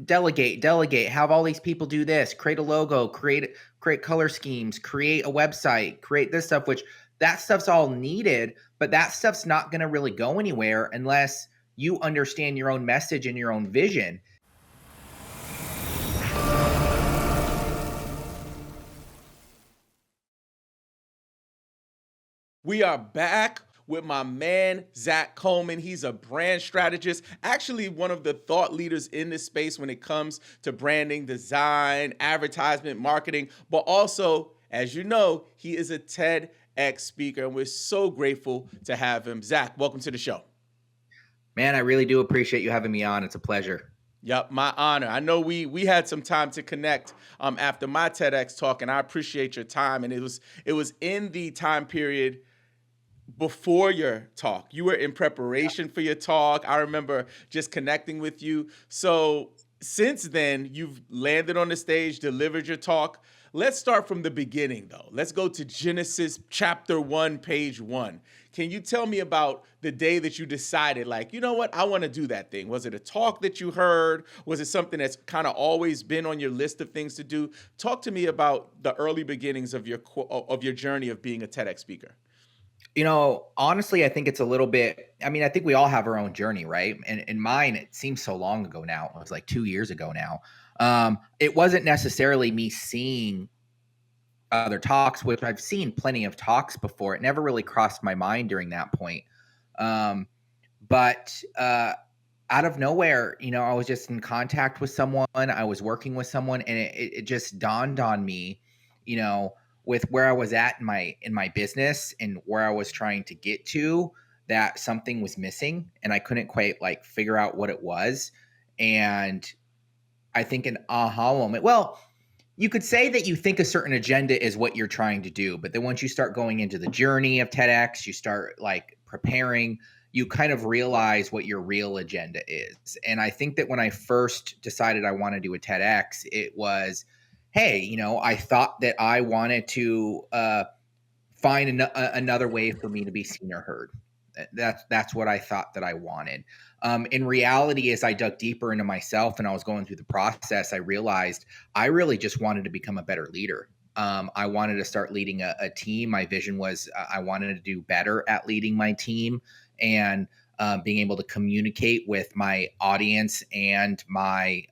delegate, have all these people do this, create a logo, create color schemes, create a website, create this stuff, which that stuff's all needed, but that stuff's not going to really go anywhere unless you understand your own message and your own vision. We are back with my man, Zach Colman. He's a brand strategist, actually one of the thought leaders in this space when it comes to branding, design, advertisement, marketing, but also, as you know, he is a TEDx speaker, and we're so grateful to have him. Zach, welcome to the show. Man, I really do appreciate you having me on. It's a pleasure. Yep, my honor. I know we had some time to connect after my TEDx talk, and I appreciate your time. And it was in the time period before your talk. You were in preparation for your talk. I remember just connecting with you. So since then, you've landed on the stage, delivered your talk. Let's start from the beginning, though. Let's go to Genesis chapter 1, page 1. Can you tell me about the day that you decided, like, you know what, I want to do that thing? Was it a talk that you heard? Was it something that's kind of always been on your list of things to do? Talk to me about the early beginnings of your journey of being a TEDx speaker. Honestly, I think it's a little bit, I mean, I think we all have our own journey, right? And mine, it seems so long ago now. It was like 2 years ago now. It wasn't necessarily me seeing other talks, which I've seen plenty of talks before. It never really crossed my mind during that point. But out of nowhere, I was just in contact with someone. I was working with someone, and it just dawned on me, you know, with where I was at in my business and where I was trying to get to, that something was missing, and I couldn't quite like figure out what it was. And I think an aha moment. Well, you could say that you think a certain agenda is what you're trying to do, but then once you start going into the journey of TEDx, you start like preparing, you kind of realize what your real agenda is. And I think that when I first decided I want to do a TEDx, it was, hey, I thought that I wanted to find another way for me to be seen or heard. That's what I thought that I wanted. In reality, as I dug deeper into myself and I was going through the process, I realized I really just wanted to become a better leader. I wanted to start leading a team. My vision was I wanted to do better at leading my team and being able to communicate with my audience and my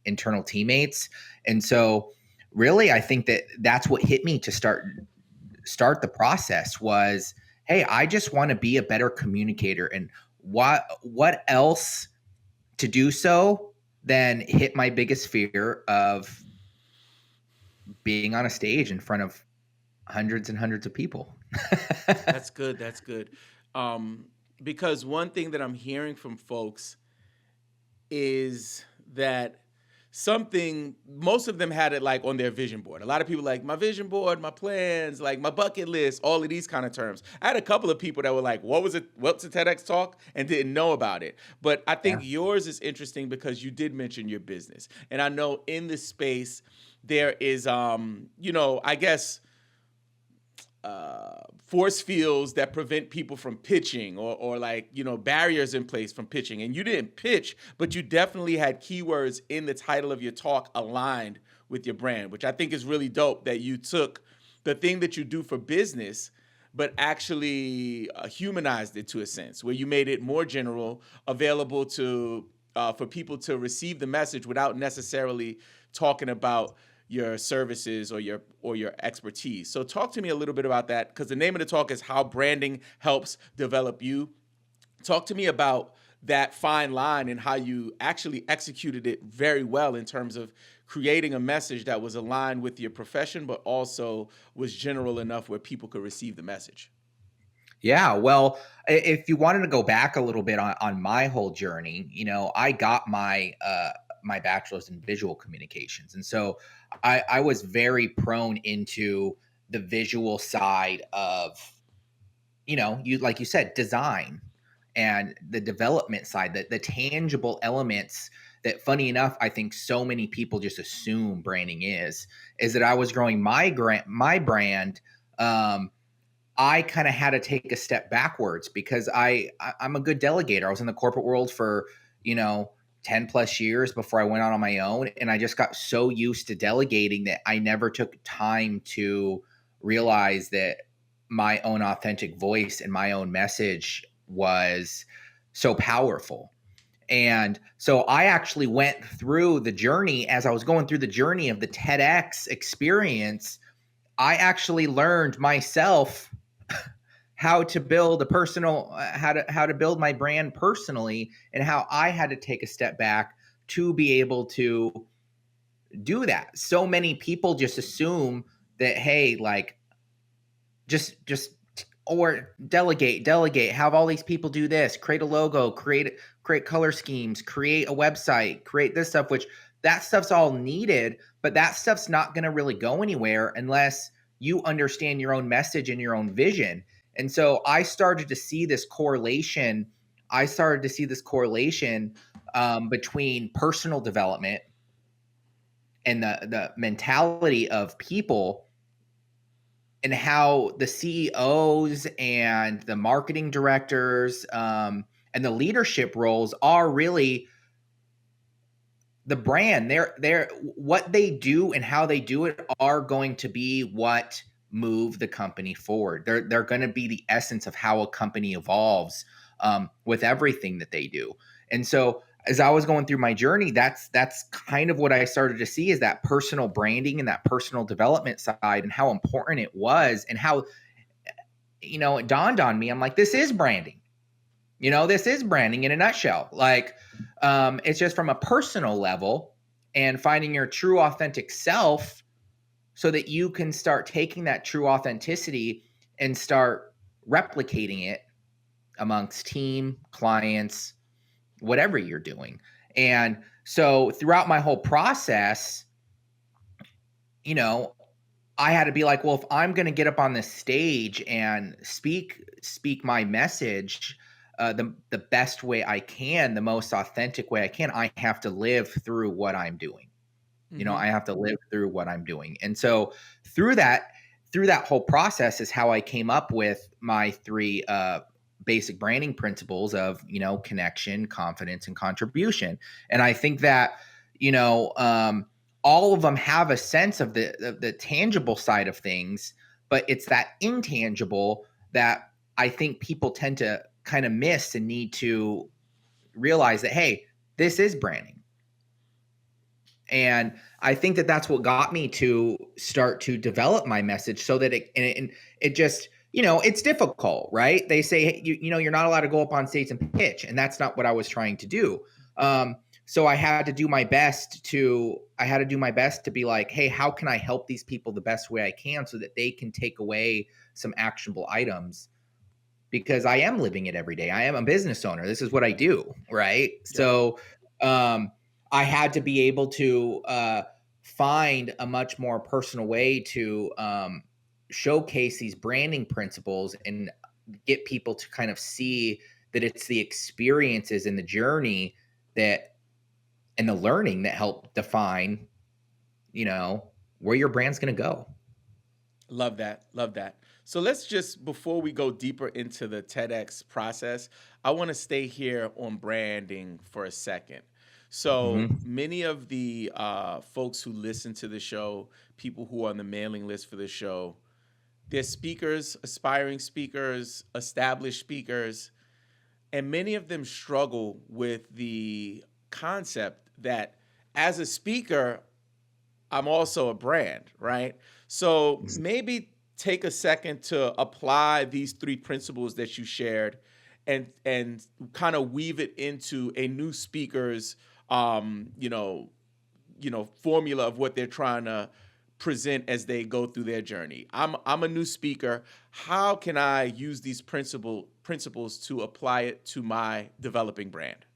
internal teammates. And so really, I think that that's what hit me to start the process was, hey, I just want to be a better communicator. And what else to do so than hit my biggest fear of being on a stage in front of hundreds and hundreds of people. That's good. That's good. Because one thing that I'm hearing from folks is that most of them had it like on their vision board. A lot of people like my vision board, my plans, like my bucket list, all of these kind of terms. I had a couple of people that were like, what's a TEDx talk, and didn't know about it. But I think yours is interesting because you did mention your business. And I know in this space there is I guess force fields that prevent people from pitching or like, barriers in place from pitching. And you didn't pitch, but you definitely had keywords in the title of your talk aligned with your brand, which I think is really dope that you took the thing that you do for business, but actually humanized it to a sense where you made it more general, available to for people to receive the message without necessarily talking about your services or your expertise. So talk to me a little bit about that, because the name of the talk is How Branding Helps Develop You. Talk to me about that fine line and how you actually executed it very well in terms of creating a message that was aligned with your profession, but also was general enough where people could receive the message. Yeah, well, if you wanted to go back a little bit on my whole journey, I got my bachelor's in visual communications, and so I was very prone into the visual side of, you like you said, design and the development side, the tangible elements that, funny enough, I think so many people just assume branding is that I was growing my brand. I kind of had to take a step backwards because I'm a good delegator. I was in the corporate world for, 10 10 plus years before I went out on my own. And I just got so used to delegating that I never took time to realize that my own authentic voice and my own message was so powerful. And so I actually went through the journey. As I was going through the journey of the TEDx experience, I actually learned myself how to build a personal how to build my brand personally, and how I had to take a step back to be able to do that. So many people just assume that, hey, like, just or delegate, have all these people do this, create a logo, create color schemes, create a website, create this stuff, which that stuff's all needed, but that stuff's not going to really go anywhere unless you understand your own message and your own vision. And so I started to see this correlation. Between personal development and the mentality of people, and how the CEOs and the marketing directors, and the leadership roles are really the brand. They're what they do and how they do it are going to be what move the company forward. They're going to be the essence of how a company evolves, with everything that they do. And so as I was going through my journey, that's kind of what I started to see, is that personal branding and that personal development side, and how important it was, and how, it dawned on me. I'm like, this is branding. This is branding in a nutshell. Like, it's just from a personal level, and finding your true authentic self, so that you can start taking that true authenticity and start replicating it amongst team, clients, whatever you're doing. And so throughout my whole process, you know, I had to be like, well, if I'm going to get up on this stage and speak my message, the best way I can, the most authentic way I can, I have to live through what I'm doing. Mm-hmm. I have to live through what I'm doing. And so through that, whole process is how I came up with my three basic branding principles of, connection, confidence, and contribution. And I think that, you know, um, all of them have a sense of the tangible side of things, but it's that intangible that I think people tend to kind of miss, and need to realize that, hey, this is branding. And I think that that's what got me to start to develop my message, so that it just, it's difficult, right? They say, hey, you're not allowed to go up on stage and pitch, and that's not what I was trying to do. So I had to do my best to be like, hey, how can I help these people the best way I can, so that they can take away some actionable items, because I am living it every day. I am a business owner. This is what I do, right? Yep. So um, I had to be able to find a much more personal way to showcase these branding principles, and get people to kind of see that it's the experiences and the journey that, and the learning, that help define, where your brand's going to go. Love that. Love that. So let's just, before we go deeper into the TEDx process, I want to stay here on branding for a second. So Hmm. many of the folks who listen to the show, people who are on the mailing list for the show, they're speakers, aspiring speakers, established speakers, and many of them struggle with the concept that as a speaker, I'm also a brand, right? So maybe take a second to apply these three principles that you shared, and kind of weave it into a new speaker's formula of what they're trying to present as they go through their journey. I'm a new speaker. How can I use these principles to apply it to my developing brand?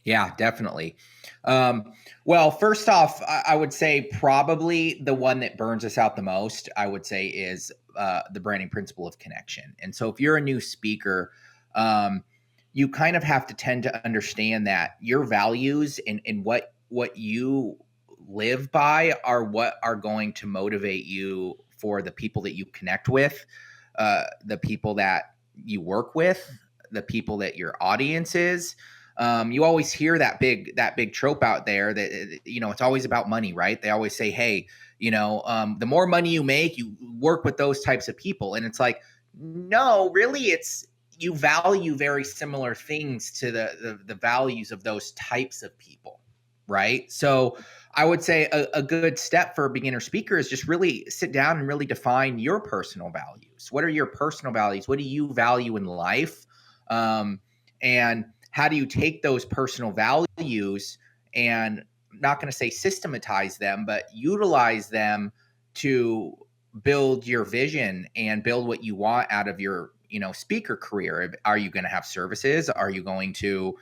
Yeah, definitely. Well, first off, I would say probably the one that burns us out the most, I would say, is the branding principle of connection. And so if you're a new speaker, um, you kind of have to tend to understand that your values, and what you live by, are what are going to motivate you for the people that you connect with, the people that you work with, the people that your audience is. You always hear that big trope out there that, it's always about money, right? They always say, hey, the more money you make, you work with those types of people. And it's like, no, really, it's you value very similar things to the values of those types of people, right? So I would say a good step for a beginner speaker is just really sit down and really define your personal values. What are your personal values? What do you value in life? And how do you take those personal values and, I'm not going to say systematize them, but utilize them to build your vision and build what you want out of your, speaker career? Are you going to have services? Are you going to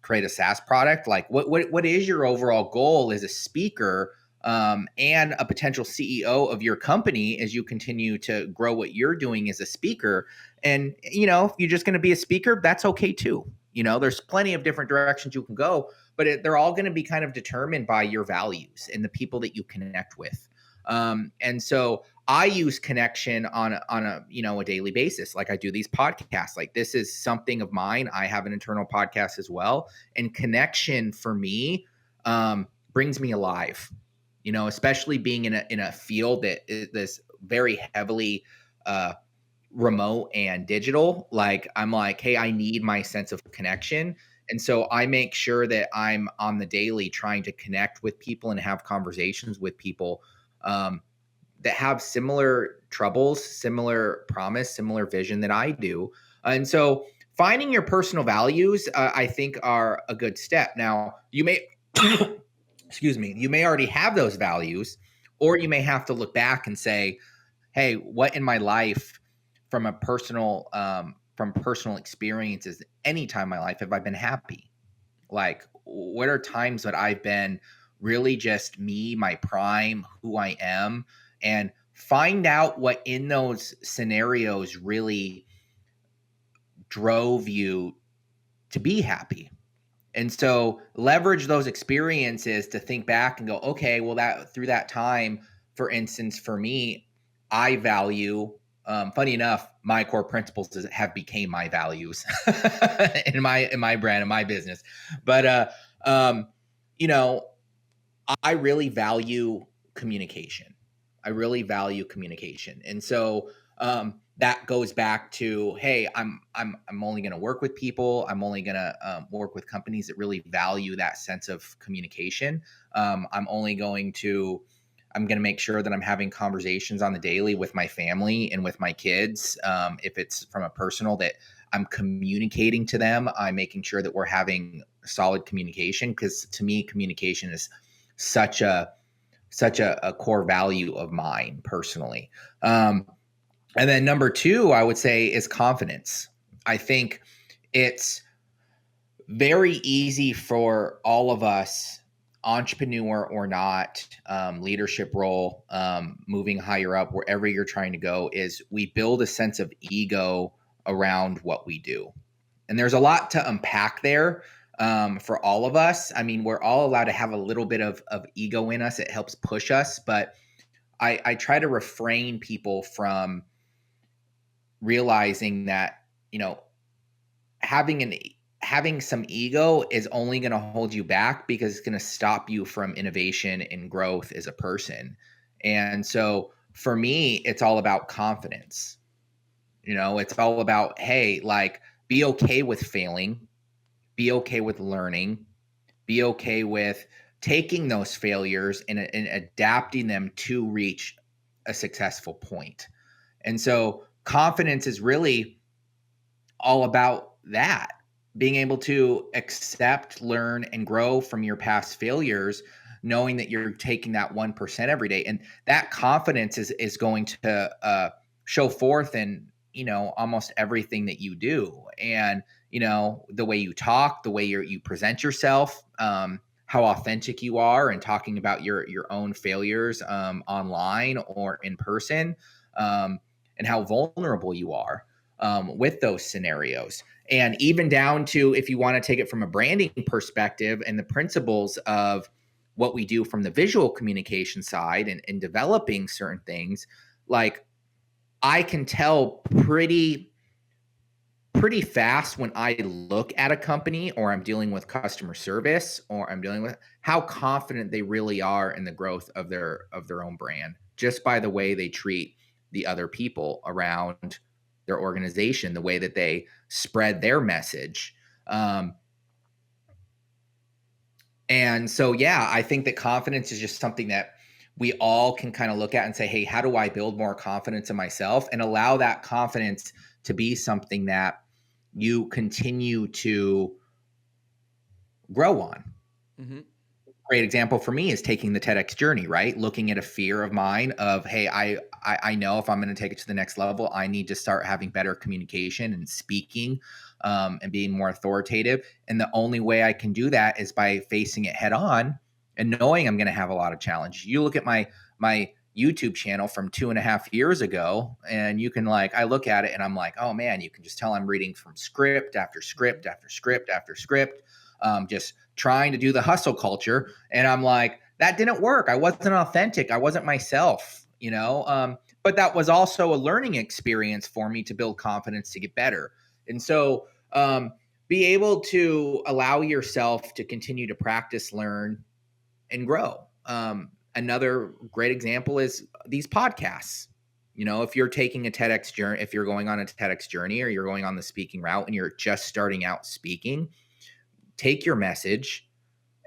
create a SaaS product? Like, what is your overall goal as a speaker, and a potential CEO of your company as you continue to grow what you're doing as a speaker? And if you're just going to be a speaker, that's okay too. There's plenty of different directions you can go, but they're all going to be kind of determined by your values and the people that you connect with. And so I use connection on a daily basis. Like, I do these podcasts. Like, this is something of mine. I have an internal podcast as well, and connection for me brings me alive. Especially being in a field that is this very heavily remote and digital. Like, I'm like, hey, I need my sense of connection. And so I make sure that I'm on the daily trying to connect with people and have conversations with people um, that have similar troubles, similar promise, similar vision that I do. And so finding your personal values, I think, are a good step. Now, you may, excuse me, you may already have those values, or you may have to look back and say, hey, what in my life from personal experiences, any time in my life, have I been happy? Like, what are times that I've been really just me, my prime, who I am, and find out what in those scenarios really drove you to be happy. And so leverage those experiences to think back and go, okay, well, that through that time, for instance, for me, I value. Funny enough, my core principles have became my values in my brand, in my business. But um, you know, I really value communication. I really value communication, and so that goes back to, hey, I'm only going to work with people. I'm only going to work with companies that really value that sense of communication. I'm going to make sure that I'm having conversations on the daily with my family and with my kids. If it's from a personal that I'm communicating to them, I'm making sure that we're having solid communication, because to me, communication is such a core value of mine personally. And then number two, I would say, is confidence. I think it's very easy for all of us, entrepreneur or not, leadership role, moving higher up, wherever you're trying to go, is we build a sense of ego around what we do. And there's a lot to unpack there for all of us. I mean, we're all allowed to have a little bit of ego in us. It helps push us. But I try to refrain people from realizing that, having some ego is only going to hold you back, because it's going to stop you from innovation and growth as a person. And so for me, it's all about confidence. It's all about, hey, like, be okay with failing, be okay with learning, be okay with taking those failures and adapting them to reach a successful point. And so confidence is really all about that, being able to accept, learn, and grow from your past failures, knowing that you're taking that 1% every day. And that confidence is going to show forth in, almost everything that you do. And, the way you talk, the way you present yourself, how authentic you are and talking about your own failures online or in person, and how vulnerable you are with those scenarios. And even down to, if you want to take it from a branding perspective and the principles of what we do from the visual communication side and developing certain things, like, I can tell pretty pretty fast when I look at a company or I'm dealing with customer service or I'm dealing with how confident they really are in the growth of their own brand just by the way they treat the other people around their organization, the way that they spread their message. Um, and so, yeah, I think that confidence is just something that we all can kind of look at and say, hey, how do I build more confidence in myself and allow that confidence to be something that you continue to grow on? Hmm. Great example for me is taking the TEDx journey, right? Looking at a fear of mine of, hey, I know if I'm going to take it to the next level, I need to start having better communication and speaking, and being more authoritative. And the only way I can do that is by facing it head on and knowing I'm going to have a lot of challenges. You look at my YouTube channel from 2.5 years ago, and you can like, I look at it and I'm like, oh man, you can just tell I'm reading from script after script after script after script, just trying to do the hustle culture. And I'm like, that didn't work. I wasn't authentic. I wasn't myself, you know? But that was also a learning experience for me to build confidence to get better. And so, be able to allow yourself to continue to practice, learn, and grow. Another great example is these podcasts. You know, if you're taking a TEDx journey, if you're going on a TEDx journey or you're going on the speaking route and you're just starting out speaking, take your message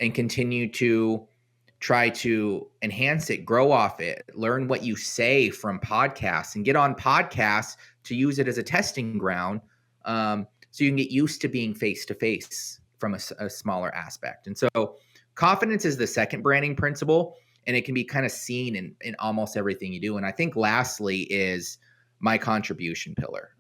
and continue to try to enhance it, grow off it, learn what you say from podcasts, and get on podcasts to use it as a testing ground, so you can get used to being face to face from a smaller aspect. And so, confidence is the second branding principle, and it can be kind of seen in almost everything you do. And I think lastly is my contribution pillar.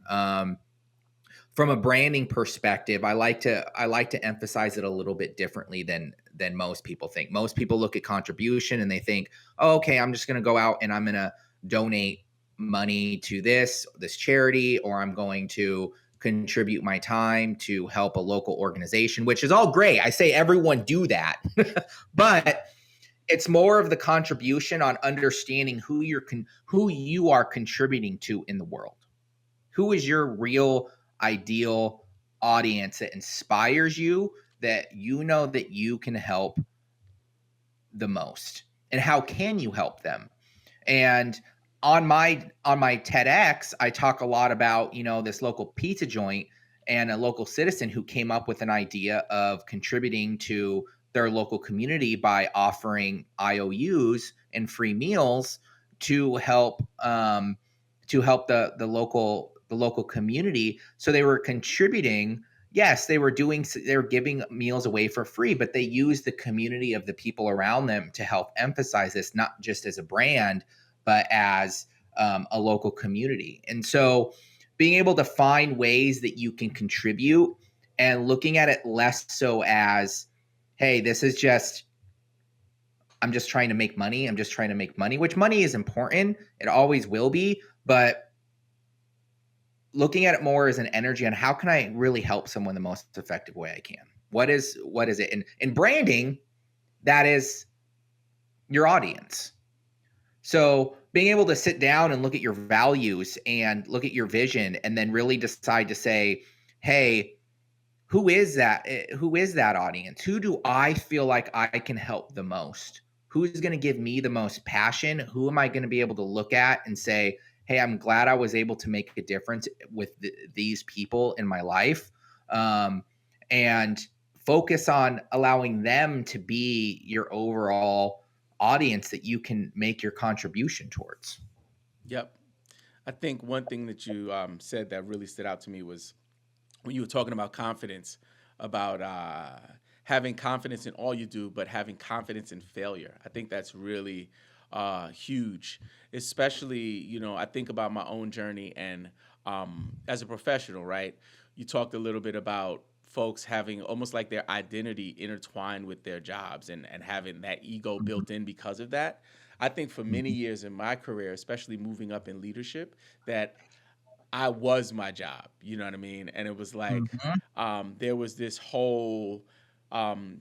From a branding perspective, I like to emphasize it a little bit differently than most people think. Most people look at contribution and they think, oh, okay, I'm just going to go out and I'm going to donate money to this charity, or I'm going to contribute my time to help a local organization, which is all great. I say everyone do that, but it's more of the contribution on understanding who you are contributing to in the world. Who is your real ideal audience that inspires you, that you know that you can help the most, and how can you help them? And on my TEDx, I talk a lot about, this local pizza joint and a local citizen who came up with an idea of contributing to their local community by offering IOUs and free meals to help the local community. So they were contributing. Yes, they were giving meals away for free, but they used the community of the people around them to help emphasize this, not just as a brand, but as a local community. And so being able to find ways that you can contribute and looking at it less so as, hey, this is just, I'm just trying to make money. I'm just trying to make money, which money is important. It always will be. But looking at it more as an energy on how can I really help someone the most effective way I can? What is it? And in branding, that is your audience. So being able to sit down and look at your values and look at your vision and then really decide to say, hey, who is that? Who is that audience? Who do I feel like I can help the most? Who's going to give me the most passion? Who am I going to be able to look at and say, hey, I'm glad I was able to make a difference with these people in my life? And focus on allowing them to be your overall audience that you can make your contribution towards. Yep. I think one thing that you said that really stood out to me was when you were talking about confidence, about having confidence in all you do, but having confidence in failure. I think that's really huge, especially, I think about my own journey and as a professional, right? You talked a little bit about folks having almost like their identity intertwined with their jobs and having that ego built in because of that. I think for many Mhm. years in my career, especially moving up in leadership, that I was my job, you know what I mean? And it was like Mhm. there was this whole um,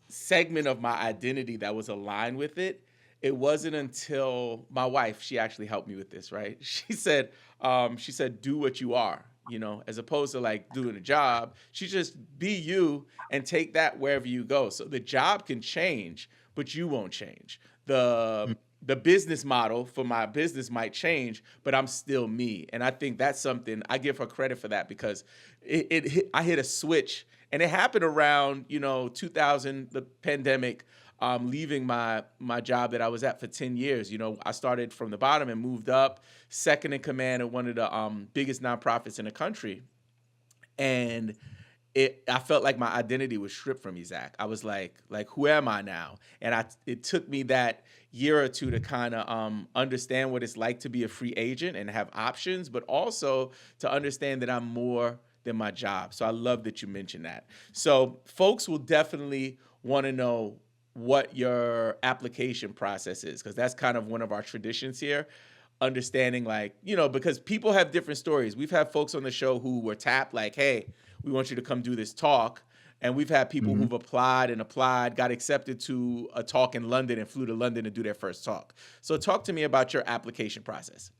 segment of my identity that was aligned with it. It wasn't until my wife, she actually helped me with this, right? She said, do what you are. as opposed to like doing a job. She just be you and take that wherever you go. So the job can change, but you won't change. The business model for my business might change, but I'm still me. And I think that's something I give her credit for that, because I hit a switch, and it happened around 2000, the pandemic. Leaving my job that I was at for 10 years. I started from the bottom and moved up, second in command at one of the biggest nonprofits in the country. And I felt like my identity was stripped from me, Zach. I was like, who am I now? And it took me that year or two to kind of understand what it's like to be a free agent and have options, but also to understand that I'm more than my job. So I love that you mentioned that. So folks will definitely want to know what your application process is, because that's kind of one of our traditions here. Understanding, like, because people have different stories. We've had folks on the show who were tapped, like, hey, we want you to come do this talk. And we've had people Mhm. who've applied, got accepted to a talk in London and flew to London to do their first talk. So talk to me about your application process.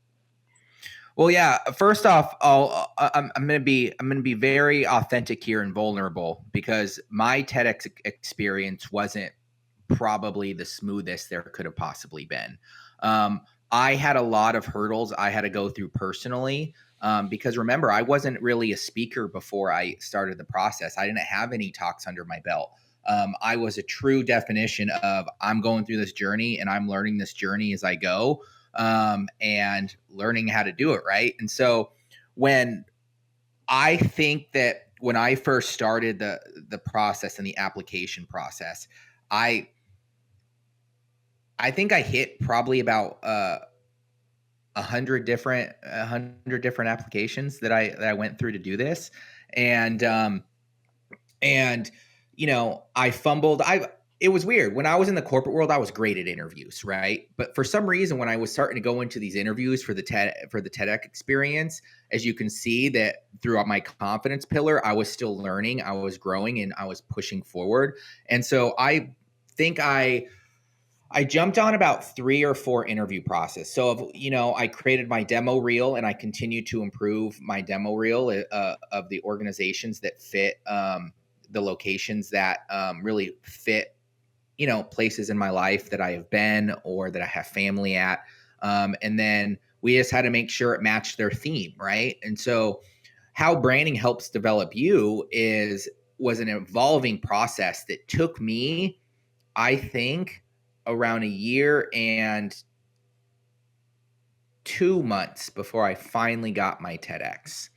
Well, yeah. First off, I'm gonna be very authentic here and vulnerable, because my TEDx experience wasn't probably the smoothest there could have possibly been. Um, I had a lot of hurdles I had to go through personally, because remember, I wasn't really a speaker before I started the process. I didn't have any talks under my belt. I was a true definition of, I'm going through this journey and I'm learning this journey as I go, and learning how to do it right. And so when I think that when I first started the process and the application process, I I think I hit probably about 100 different applications that I went through to do this, and and I fumbled. I It was weird. When I was in the corporate world, I was great at interviews, right? But for some reason, when I was starting to go into these interviews for the TEDx experience, as you can see that throughout my confidence pillar, I was still learning, I was growing, and I was pushing forward. And so I think I jumped on about 3 or 4 interview process. So, I created my demo reel, and I continue to improve my demo reel of the organizations that fit, the locations that really fit, places in my life that I have been or that I have family at. And then we just had to make sure it matched their theme, right? And so, how branding helps develop you was an evolving process that took me, I think, around a year and 2 months before I finally got my TEDx.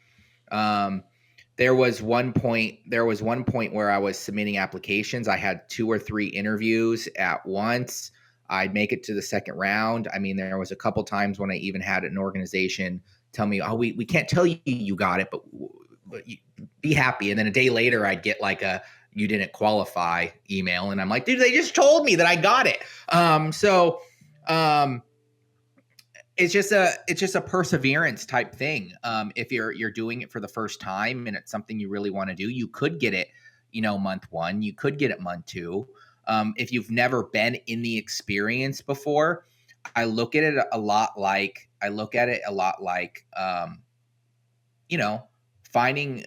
Um, there was one point where I was submitting applications. I had 2 or 3 interviews at once. I'd make it to the second round. I mean, there was a couple times when I even had an organization tell me, "Oh, we can't tell you you got it, but you, be happy." And then a day later, I'd get like a "you didn't qualify" email, and I'm like, "Dude, they just told me that I got it." So um, it's just a perseverance type thing. If you're doing it for the first time and it's something you really want to do, you could get it, month one, you could get it month two. If you've never been in the experience before, I look at it a lot like, you know, finding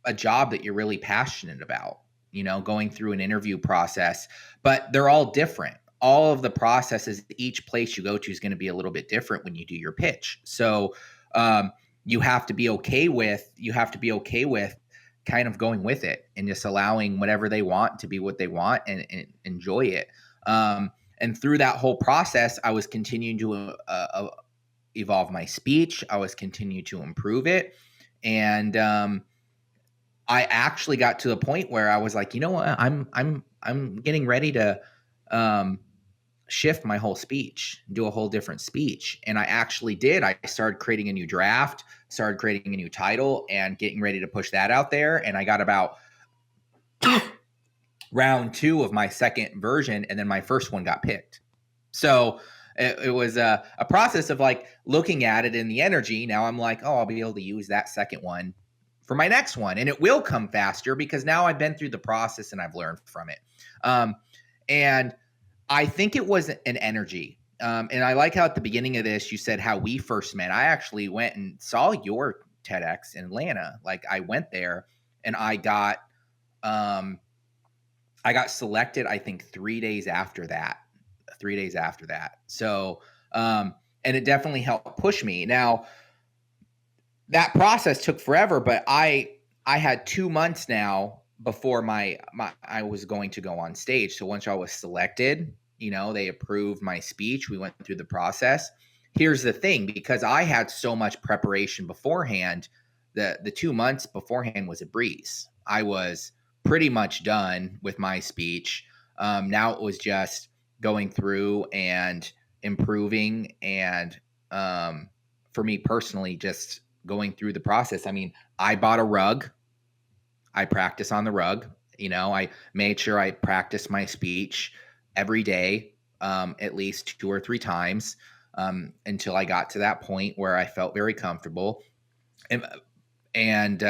a job that you're really passionate about, going through an interview process, but they're all different. All of the processes, each place you go to is going to be a little bit different when you do your pitch. So, you have to be okay with kind of going with it and just allowing whatever they want to be what they want, and enjoy it. And through that whole process, I was continuing to evolve my speech. I was continuing to improve it. And I actually got to the point where I was like, you know what, I'm getting ready to um, shift my whole speech, do a whole different speech. And I actually did. I started creating a new draft, started creating a new title, and getting ready to push that out there. And I got about round 2 of my second version, and then my first one got picked. So it was a process of like looking at it in the energy. Now I'm like, oh, I'll be able to use that second one for my next one, and it will come faster because now I've been through the process and I've learned from it. And I think it was an energy. And I like how at the beginning of this you said how we first met. I actually went and saw your TEDx in Atlanta. Like I went there and um I got selected, I think 3 days after that. 3 days after that. So and it definitely helped push me. Now that process took forever, but I had 2 months now before my I was going to go on stage. So once I was selected, they approved my speech. We went through the process. Here's the thing, because I had so much preparation beforehand, the 2 months beforehand was a breeze. I was pretty much done with my speech. Now it was just going through and improving, and for me personally, just going through the process. I mean, I bought a rug. I practice on the rug. I made sure I practiced my speech every day, at least 2 or 3 times, until I got to that point where I felt very comfortable. And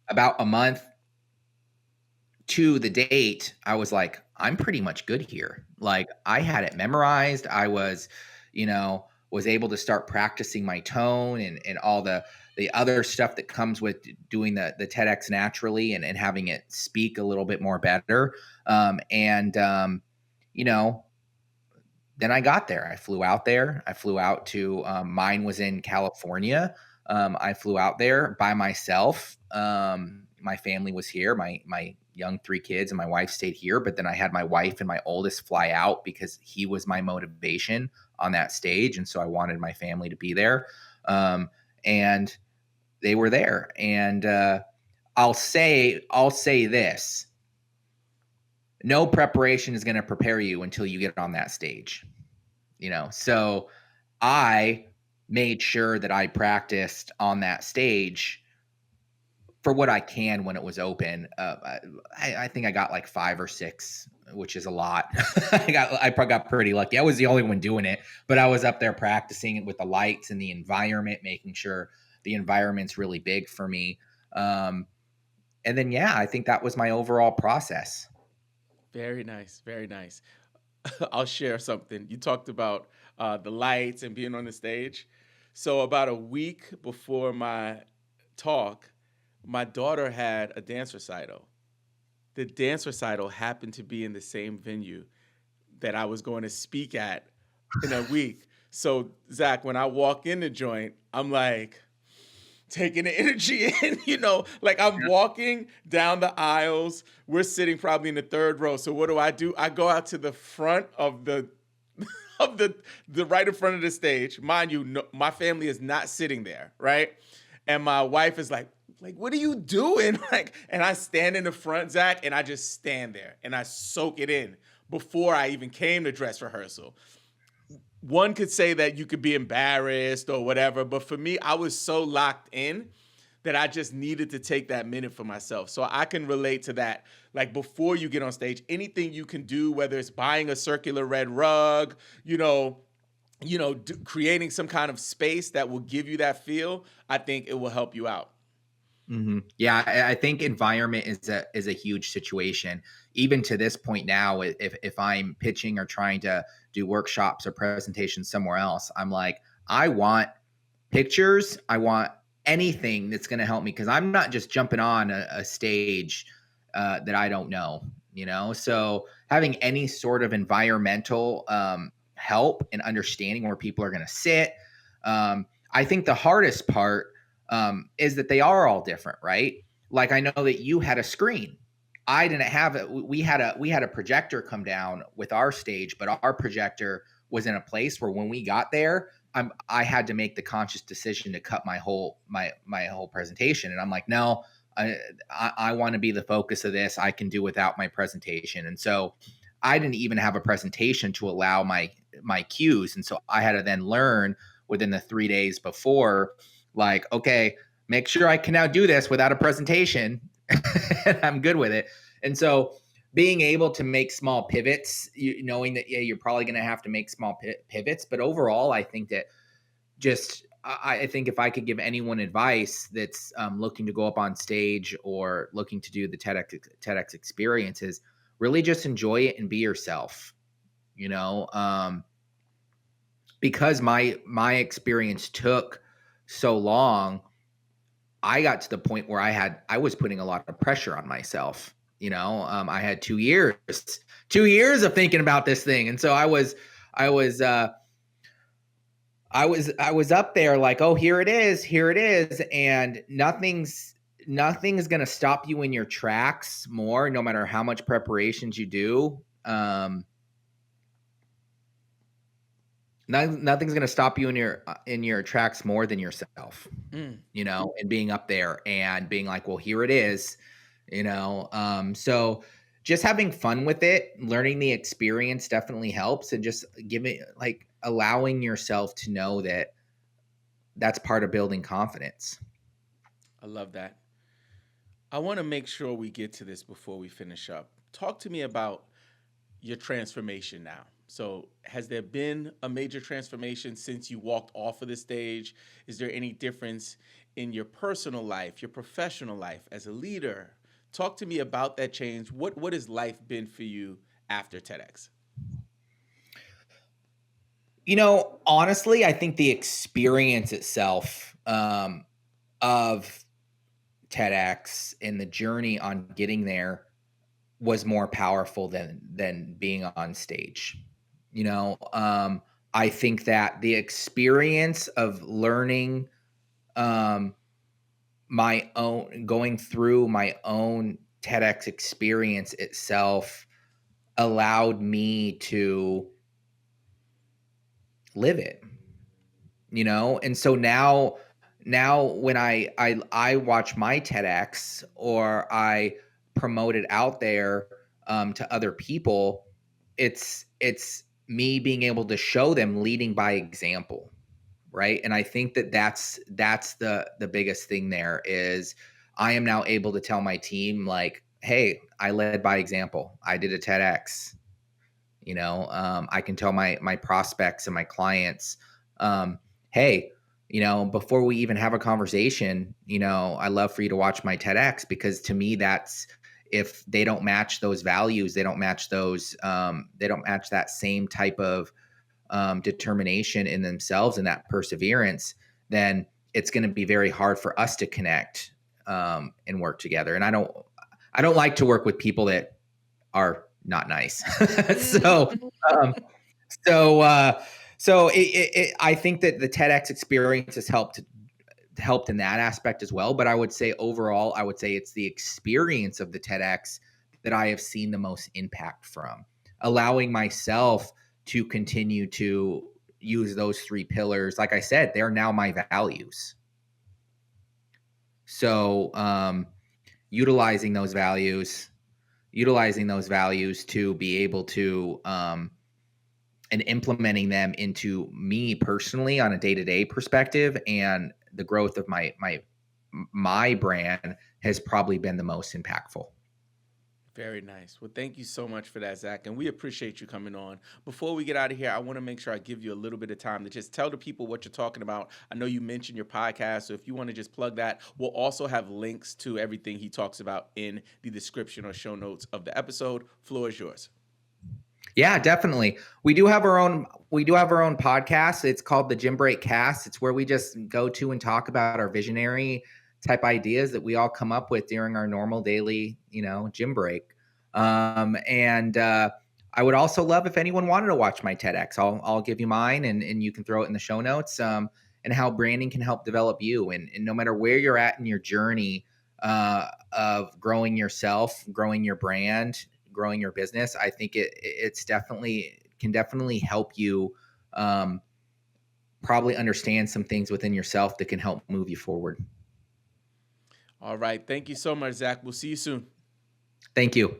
about a month to the date, I was like, I'm pretty much good here. Like I had it memorized. I was able to start practicing my tone and all the other stuff that comes with doing the TEDx naturally, and having it speak a little bit more better. And you know, then I got there. I flew out there. I flew out to mine was in California. I flew out there by myself. My family was here. My young 3 kids and my wife stayed here. But then I had my wife and my oldest fly out because he was my motivation on that stage, and so I wanted my family to be there. And they were there. And I'll say this: no preparation is going to prepare you until you get on that stage. So I made sure that I practiced on that stage for what I can when it was open. I think I got like 5 or 6, which is a lot. I probably got pretty lucky. I was the only one doing it, but I was up there practicing it with the lights and the environment, making sure the environment's really big for me. And then, yeah, I think that was my overall process. Very nice, very nice. I'll share something. You talked about the lights and being on the stage. So about a week before my talk, my daughter had a dance recital. The dance recital happened to be in the same venue that I was going to speak at in a week. So Zach, when I walk in the joint, I'm like taking the energy in, like I'm walking down the aisles. We're sitting probably in the third row. So what do? I go out to the front of the of the right in front of the stage. Mind you, no, my family is not sitting there, right? And my wife is like, what are you doing? And I stand in the front, Zach, and I just stand there and I soak it in before I even came to dress rehearsal. One could say that you could be embarrassed or whatever, but for me, I was so locked in that I just needed to take that minute for myself. So I can relate to that. Like before you get on stage, anything you can do, whether it's buying a circular red rug, creating some kind of space that will give you that feel, I think it will help you out. Yeah, I think environment is a huge situation. Even to this point now, if I'm pitching or trying to do workshops or presentations somewhere else, I'm like, I want pictures. I want anything that's going to help me, because I'm not just jumping on a stage that I don't know. So having any sort of environmental help and understanding where people are going to sit. I think the hardest part is that they are all different, right? Like I know that you had a screen. I didn't have it. We had a projector come down with our stage, but our projector was in a place where when we got there, I had to make the conscious decision to cut my whole presentation, and I'm like, no, I want to be the focus of this. I can do without my presentation, and so I didn't even have a presentation to allow my cues, and so I had to then learn within the 3 days before, like, okay, make sure I can now do this without a presentation, and I'm good with it. And so being able to make small pivots, knowing that, yeah, you're probably going to have to make small pivots, but overall, I think that I think if I could give anyone advice that's looking to go up on stage or looking to do the TEDx experiences, really just enjoy it and be yourself. You know, because my experience took so long, I got to the point where I was putting a lot of pressure on myself. I had 2 years of thinking about this thing, and so I was I was up there like, oh, here it is, and nothing's gonna stop you in your tracks more, no matter how much preparations you do. Nothing's gonna stop you in your tracks more than yourself, Mm, and being up there and being like, well, here it is, so just having fun with it, learning the experience definitely helps, and just giving like allowing yourself to know that that's part of building confidence. I love that. I want to make sure we get to this before we finish up. Talk to me about your transformation now. So, has there been a major transformation since you walked off of the stage? Is there any difference in your personal life, your professional life as a leader? Talk to me about that change. What has life been for you after TEDx? Honestly, I think the experience itself, of TEDx and the journey on getting there was more powerful than being on stage. I think that the experience of learning, um, my own going through my own TEDx experience itself allowed me to live it. And so now when I watch my TEDx, or I promote it out there, to other people, it's me being able to show them leading by example, right? And I think that that's the biggest thing there is I am now able to tell my team, like, hey, I led by example, I did a TEDx. I can tell my prospects and my clients, um, hey, before we even have a conversation, I love for you to watch my TEDx, because to me, that's, if they don't match those values, they don't match that same type of, determination in themselves and that perseverance, then it's going to be very hard for us to connect, and work together. And I don't like to work with people that are not nice. Mm. so, um, so, I think that the TEDx experience has helped in that aspect as well. But I would say overall, I would say it's the experience of the TEDx that I have seen the most impact from, allowing myself to continue to use those three pillars. Like I said, they're now my values. So, utilizing those values, to be able to, and implementing them into me personally on a day-to-day perspective, and the growth of my brand has probably been the most impactful. Very nice. Well, thank you so much for that, Zach. And we appreciate you coming on. Before we get out of here, I want to make sure I give you a little bit of time to just tell the people what you're talking about. I know you mentioned your podcast, so if you want to just plug that, we'll also have links to everything he talks about in the description or show notes of the episode. Floor is yours. Yeah, definitely. We do have our own podcast. It's called the Gym Break Cast. It's where we just go to and talk about our visionary type ideas that we all come up with during our normal daily, gym break. And I would also love if anyone wanted to watch my TEDx. I'll give you mine, and you can throw it in the show notes. And how branding can help develop you, and no matter where you're at in your journey, of growing yourself, growing your brand, growing your business, I think it's definitely help you, um, probably understand some things within yourself that can help move you forward. All right. Thank you so much, Zach. We'll see you soon. Thank you.